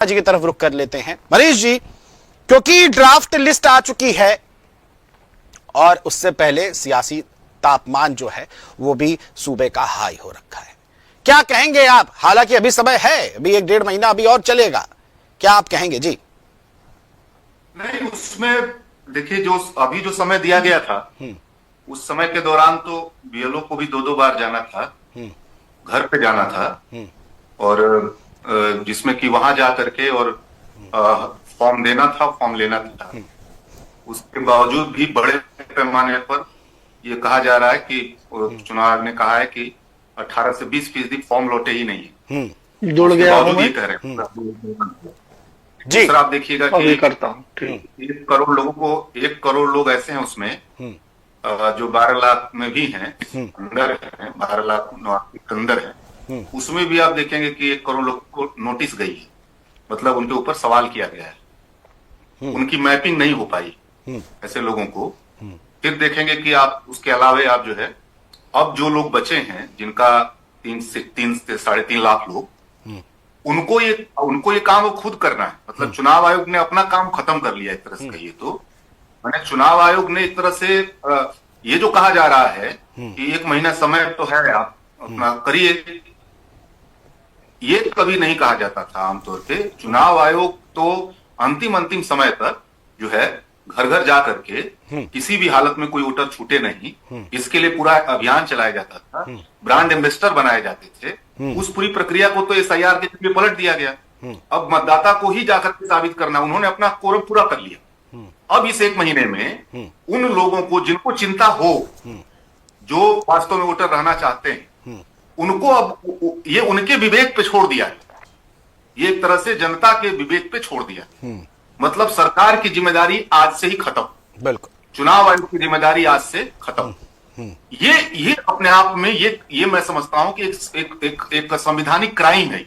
जी की तरफ रुख कर लेते हैं। मनीष जी, क्योंकि ड्राफ्ट लिस्ट आ चुकी है और उससे पहले सियासी तापमान जो है वो भी सूबे का हाई हो रखा है, क्या कहेंगे आप? हालांकि अभी समय है, अभी 1-1.5 महीना अभी और चलेगा, क्या आप कहेंगे जी? नहीं, उसमें देखिए जो अभी जो समय दिया गया था उस समय के दौरान तो बीएलओ को भी 2-2 बार जाना था, घर पे जाना था, और जिसमें कि वहां जा करके और फॉर्म देना था, फॉर्म लेना था। उसके बावजूद भी बड़े पैमाने पर ये कहा जा रहा है कि चुनाव आयोग ने कहा है कि 18 से 20% फॉर्म लौटे ही नहीं है। जुड़ गया हूं मैं। ये कह रहे हैं जी सर, आप देखिएगा कि करता हूँ 1 करोड़ लोगों को 1 करोड़ लोग ऐसे हैं उसमें जो 12 लाख में भी हैं, अंदर है, 12 लाख के अंदर है। उसमें भी आप देखेंगे कि 1 करोड़ लोगों को नोटिस गई है, मतलब उनके ऊपर सवाल किया गया है, उनकी मैपिंग नहीं हो पाई ऐसे लोगों को। फिर देखेंगे कि आप उसके अलावे आप जो है अब जो लोग बचे हैं जिनका 3 से 3.5 लाख लोग, उनको ये काम वो खुद करना है। मतलब चुनाव आयोग ने अपना काम खत्म कर लिया एक तरह से कहिए तो। मैंने चुनाव आयोग ने एक तरह से ये जो कहा जा रहा है कि 1 महीना समय तो है, आप अपना करिए, ये कभी नहीं कहा जाता था आमतौर पे। चुनाव आयोग तो अंतिम समय तक जो है घर घर जा करके किसी भी हालत में कोई वोटर छूटे नहीं, इसके लिए पूरा अभियान चलाया जाता था, ब्रांड एम्बेसडर बनाए जाते थे। उस पूरी प्रक्रिया को तो एसआईआर के जरिए पलट दिया गया। अब मतदाता को ही जाकर के साबित करना, उन्होंने अपना कोरम पूरा कर लिया। अब इस 1 महीने में उन लोगों को जिनको चिंता हो, जो वास्तव में वोटर रहना चाहते हैं, उनको अब ये उनके विवेक पे छोड़ दिया है। ये एक तरह से जनता के विवेक पे छोड़ दिया। मतलब सरकार की जिम्मेदारी आज से ही खत्म, बिल्कुल, चुनाव आयोग की जिम्मेदारी आज से खत्म। ये अपने आप में ये मैं समझता हूं कि एक संवैधानिक क्राइम है।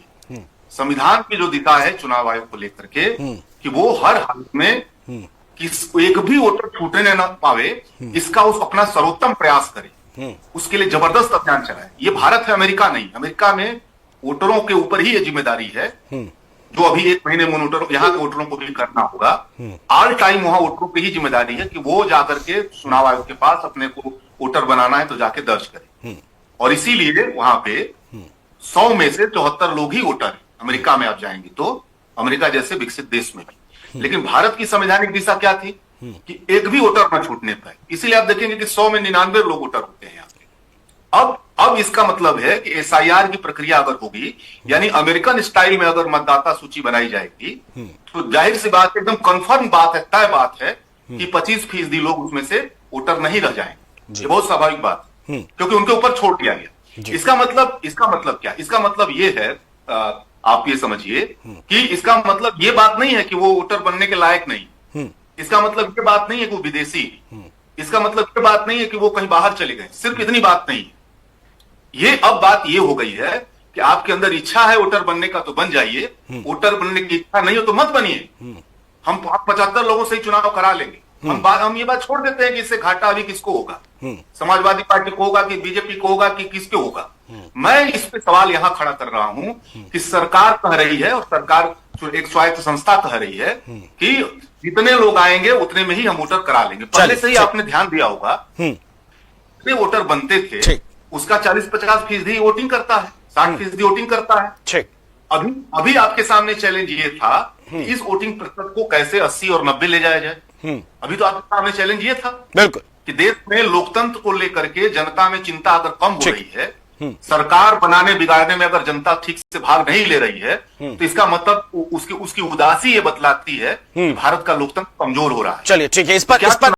संविधान की जो दिशा है चुनाव आयोग को लेकर के कि वो हर हालत में एक भी वोटर छूटने न पावे, इसका उस अपना सर्वोत्तम प्रयास करे, उसके लिए जबरदस्त अभियान चलाए। ये भारत है, अमेरिका नहीं। अमेरिका में वोटरों के ऊपर ही ये जिम्मेदारी है, जो अभी 1 महीने में यहाँ के वोटरों को भी करना होगा। ऑल टाइम वहां वोटरों की ही जिम्मेदारी है कि वो जाकर के चुनाव आयोग के पास अपने को वोटर बनाना है तो जाके दर्ज करें। और इसीलिए वहां पे 100 में से 74 लोग ही वोटर है। अमेरिका में आप जाएंगे तो, अमेरिका जैसे विकसित देश में भी। लेकिन भारत की संवैधानिक दिशा क्या थी कि एक भी वोटर न छूटने पाए। इसीलिए आप देखेंगे कि 100 में 99 लोग वोटर होते हैं यहाँ पे। अब इसका मतलब है कि एसआईआर की प्रक्रिया अगर होगी, यानी अमेरिकन स्टाइल में अगर मतदाता सूची बनाई जाएगी, तो जाहिर सी बात, एकदम कंफर्म बात है, तय बात है कि 25% लोग उसमें से वोटर नहीं रह जाएंगे। ये बहुत स्वाभाविक बात, क्योंकि उनके ऊपर छोड़ दिया गया। इसका मतलब क्या? इसका मतलब ये है, आप ये समझिए कि इसका मतलब ये बात नहीं है कि वो वोटर बनने के लायक नहीं। इसका मतलब ये बात नहीं है कि वो विदेशी, इसका मतलब ये बात नहीं है कि वो कहीं बाहर चले गए। सिर्फ इतनी बात नहीं है। ये अब बात ये हो गई है कि आपके अंदर इच्छा है वोटर बनने का तो बन जाइए, वोटर बनने की इच्छा नहीं हो तो मत बनिए। हम 75 लोगों से ही चुनाव करा लेंगे। हम ये बात छोड़ देते हैं कि इससे घाटा अभी किसको होगा, समाजवादी पार्टी को होगा कि बीजेपी को होगा कि किसको होगा। मैं इस पे सवाल यहां खड़ा कर रहा हूं कि सरकार कह रही है, और सरकार एक स्वायत्त संस्था कह रही है कि जितने लोग आएंगे उतने में ही हम वोटर करा लेंगे। पहले से ही आपने ध्यान दिया होगा, जितने वोटर बनते थे उसका 40-50% ही वोटिंग करता है, 60% वोटिंग करता है। अभी आपके सामने चैलेंज ये था कि इस वोटिंग प्रतिशत को कैसे 80 और 90 ले जाया जाए। अभी तो आपके सामने चैलेंज ये था, बिल्कुल, कि देश में लोकतंत्र को लेकर के जनता में चिंता अगर कम हो रही है, सरकार बनाने बिगाड़ने में अगर जनता ठीक से भाग नहीं ले रही है, तो इसका मतलब उसकी उदासी ये बतलाती है कि भारत का लोकतंत्र कमजोर हो रहा है। चलिए ठीक है, इस पर